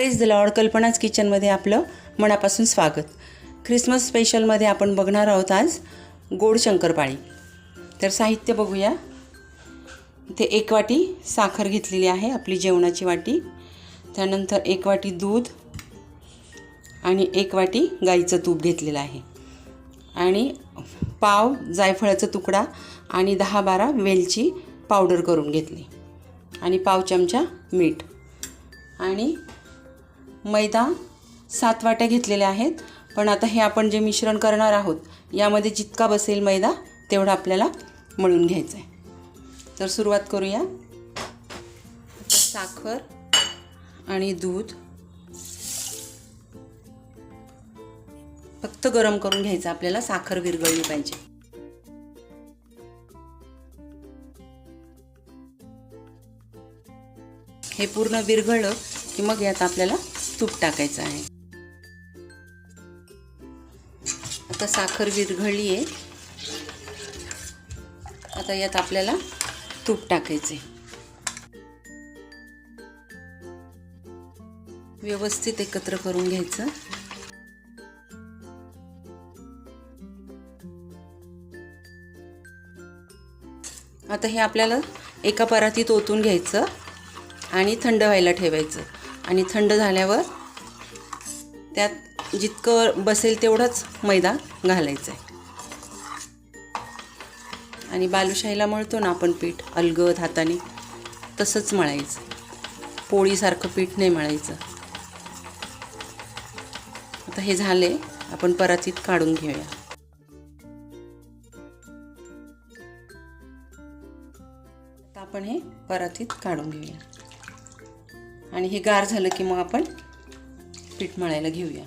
Praise the Lord. कल्पनाच किचनमध्ये आपलं मनापासून स्वागत. ख्रिसमस स्पेशलमध्ये आपण बघणार आहोत आज गोड शंकरपाळी. तर साहित्य बघूया. इथे 1 वाटी साखर घेतलेली आहे, आपली जेवणाची वाटी. त्यानंतर 1 वाटी दूध आणि 1 वाटी गाईचं तूप घेतलेलं आहे आणि पाव जायफळाचा तुकडा आणि 10-12 वेलची पावडर करून घेतली आणि पाव चमचा मीठ आणि मैदा 7 वाट्या घेतलेल्या आहेत. पण आता हे आपण जे मिश्रण करणार आहोत यामध्ये जितका बसेल मैदा तेवढा आपल्याला मळून घ्यायचा आहे. तर सुरुवात करूया. साखर आणि दूध फक्त गरम करून घ्यायचं आपल्याला, साखर विरघळली पाहिजे. हे पूर्ण विरघळलं की मग यात आपल्याला तूप टाकायचं आहे. आता साखर विरघळली आहे. आता यात आपल्याला तूप टाकायचे. व्यवस्थित एकत्र करून घ्यायचं. आता हे आपल्याला एका परातीत ओतून घ्यायचं आणि थंड व्हायला ठेवायचं आणि थंड झाल्यावर त्यात जितकं बसेल तेवढाच मैदा घालायचा आहे आणि बालुशाहीला मळतो ना आपण पीठ अलगद हाताने, तसंच मळायचं. पोळीसारखं पीठ नाही मळायचं. आता हे झाले, आपण परातीत काढून घेऊया. आता आपण हे परातीत काढून घेऊया आणि हे गार झालं की मग आपण पीठ मळायला घेऊया.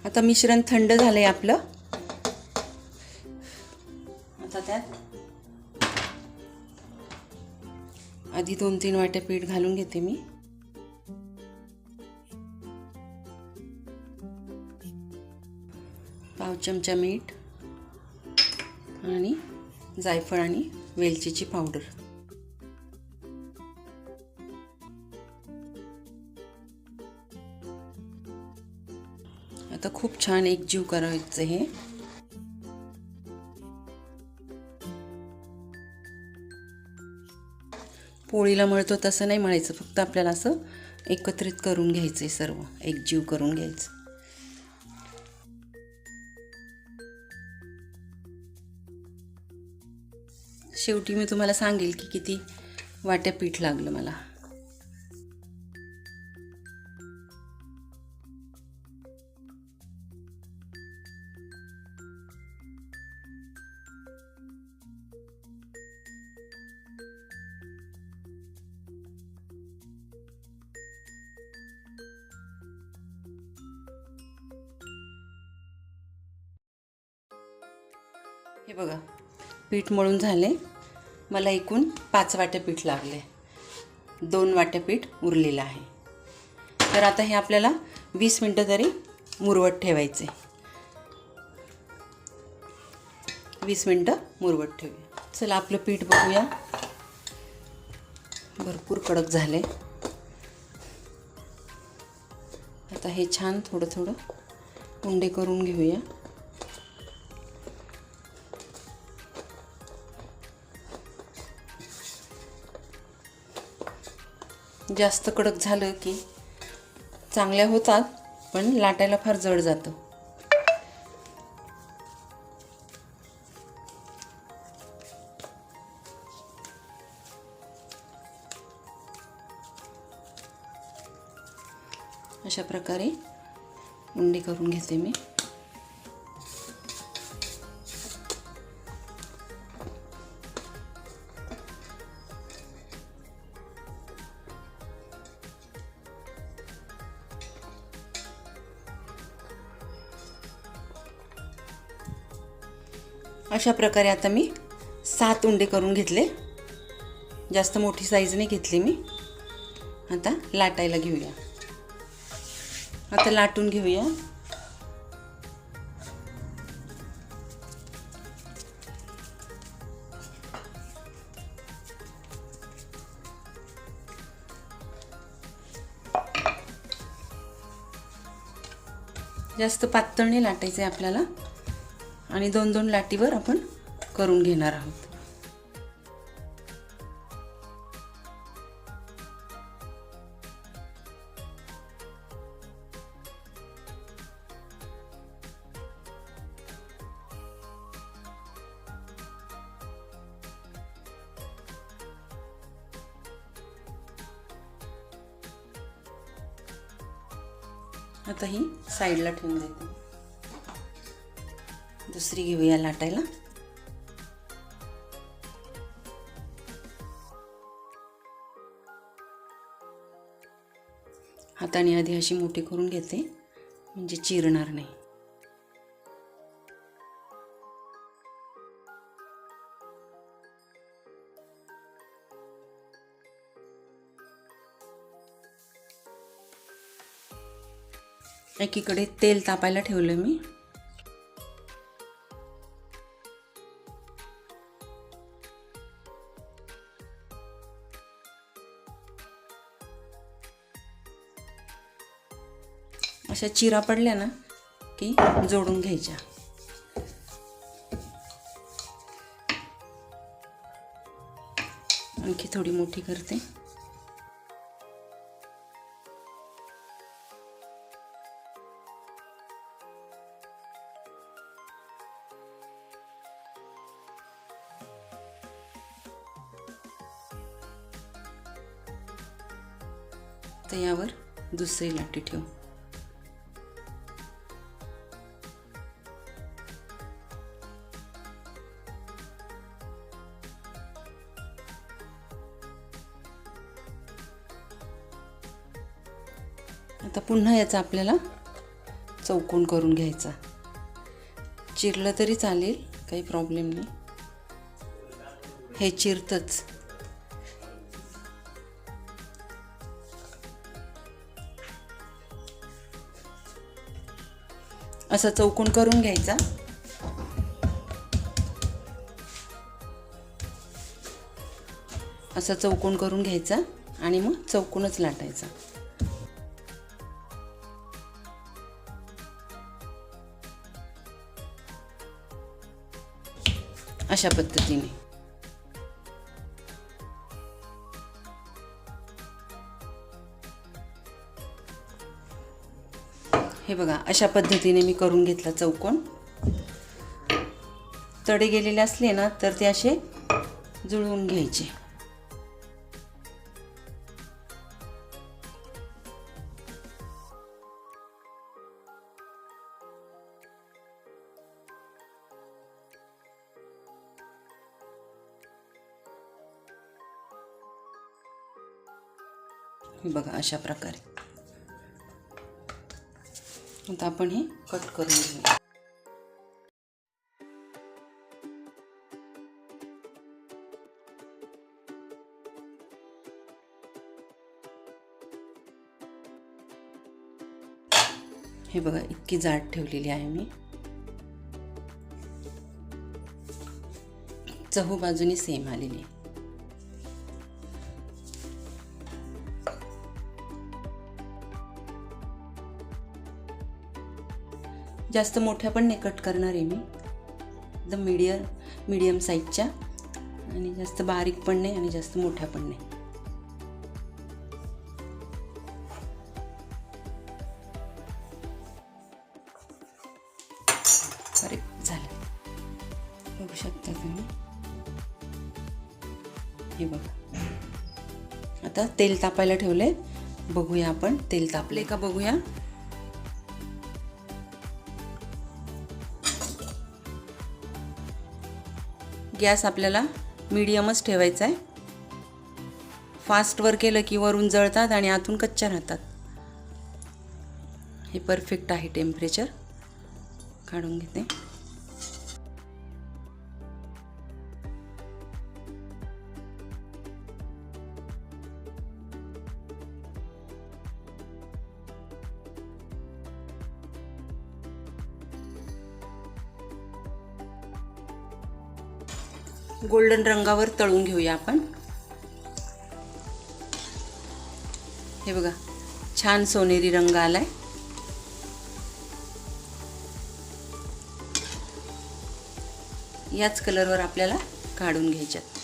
आता मिश्रण थंड झालंय आपलं. आता त्यात आधी 2-3 वाट्या पीठ घालून घेते मी. पाव चमचा मीठ आणि जायफळ आणि वेलचीची पावडर. आता खूप छान एकजीव करायचं हे. पोळीला मळतो तसं नाही मळायचं, फक्त आपल्याला असं एकत्रित करून घ्यायचं, सर्व एकजीव करून घ्यायचं. शेवटी मी तुम्हाला सांगेल की किती वाट्या पीठ लागलं मला. हे बघा, पीठ मळून झाले. मला एकूण 5 वाट्या पीठ लागले. 2 वाट्या पीठ उरलेलं आहे. तर आता हे आपल्याला 20 मिनटं तरी मुरवत ठेवायचे. 20 मिनटं मुरवत ठेवूया. चला आपलं पीठ बघूया. भरपूर कडक झाले. आता हे छान थोडं थोडं उंडे करून घेऊया. जास्त कडक झालं की चांगल्या होतात, पण लाटायला फार जड जातं. अशा प्रकारे उंडे करून घेते मी. अशा प्रकारे आता मी 7 उंडे करून घेतले. जास्त मोठी साईज नाही घेतली मी. आता लाटायला घेऊया. आता लाटून घेऊया. जास्त पातळ नाही लाटायचं आहे आपल्याला आणि 2-2 लाटीवर आपण करून घेणार आहोत. आता ही साईडला ठेवून देते. दुसरी घेऊया लाटायला. हाताने आधी अशी मोठी करून घेते म्हणजे चिरणार नाही. एकीकडे तेल तापायला ठेवलं मी. अशा चिरा पडल्या ना की जोडून घ्यायच्या. आणखी थोडी मोठी करते. तर यावर दुसरी लाटी ठेवू. आता पुन्हा याचा आपल्याला चौकोन करून घ्यायचा. चिरलं तरी चालेल, काही प्रॉब्लेम नाही. हे चिरतच. असा चौकोन करून घ्यायचा. असा चौकोन करून घ्यायचा आणि मग चौकोनच लाटायचा. अशा पद्धतीने. हे बघा, अशा पद्धतीने मी करून घेतला चौकोन. तडे गेलेले असले ना तर ते असे जुळवून घ्यायचे. बघा अशा प्रकारे. आता आपण हे कट करून घेऊया. हे बघा, इतकी जाड ठेवलेली आहे मी. चहू बाजूनी सेम आलेली आहे. जास्त मोठ्या पण नाही कट करणार आहे मी. एकदम मीडियम साईजच्या, आणि जास्त बारीक पण नाही आणि जास्त मोठ्या पण नाही. करेक्ट झालं. बघू शकता तुम्ही. हे बघा, आता तेल तापायला ठेवले. बघूया आपण तेल तापले का बघूया. गॅस आपल्याला मीडियमच ठेवायचा आहे. फास्टवर केलं की वरून जळतात आणि आतून कच्च्या राहतात. हे परफेक्ट आहे टेम्परेचर. काढून घेते. गोल्डन रंगावर तळून घेऊया आपण. हे बघा, छान सोनेरी रंग आलाय. याच कलरवर आपल्याला काढून घ्यायच्यात.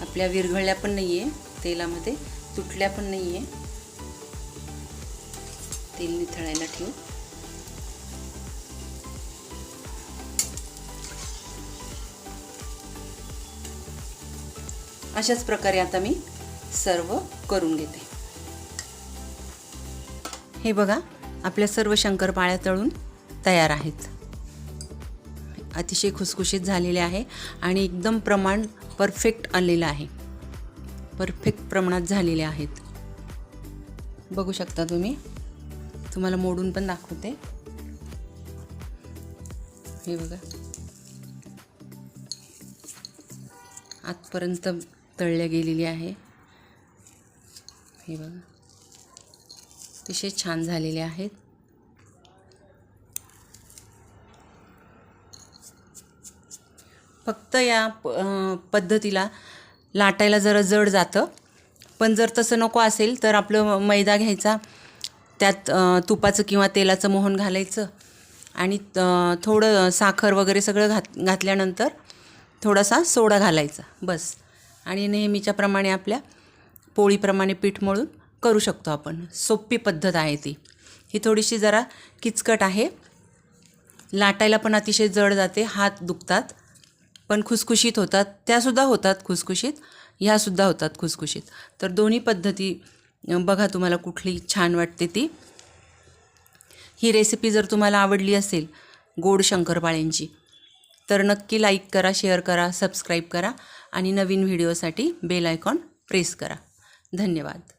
आपल्या विरघळल्या पण नाही आहे तेलामध्ये, तुटल्या पण नाही आहे. तेल निथळायला ठेवू. अशाच प्रकारे आता मी सर्व करून घेते. हे बघा, आपल्या सर्व शंकरपाळ्या तळून तयार आहेत. अतिशय खुसखुशीत झालेले आहे आणि एकदम प्रमाण परफेक्ट आलेलं आहे. परफेक्ट प्रमाणात झालेले आहेत. बघू शकता तुम्ही. तुम्हाला मोडून पण दाखवते. हे बघा, आतपर्यंत तळल्या गेलेली आहे. हे बघा, अतिशय छान झालेले आहेत. फक्त या पद्धतीला लाटायला जरा जड जातं, पण जर तसं नको असेल तर आपलं मैदा घ्यायचा, त्यात तुपाचं किंवा तेलाचं मोहन घालायचं आणि थोडं साखर वगैरे सगळं घातल्यानंतर थोडासा सोडा घालायचा बस. आणि नेहमीच्या प्रमाणे आपल्या पोळीप्रमाणे पीठ मळून करू शकतो आपण. सोपी पद्धत आहे ती. ही थोडीशी जरा किचकट आहे, लाटायला पण अतिशय जड जाते, हात दुखतात, पण खुसखुशीत होतात. त्यासुद्धा होतात खुसखुशीत, ह्यासुद्धा होतात खुसखुशीत. तर दोन्ही पद्धती बघा तुम्हाला कुठली छान वाटते ती. ही रेसिपी जर तुम्हाला आवडली असेल गोड शंकरपाळ्यांची, तर नक्की लाईक करा, शेअर करा, सबस्क्राईब करा आणि नवीन व्हिडिओसाठी बेल आयकॉन प्रेस करा. धन्यवाद.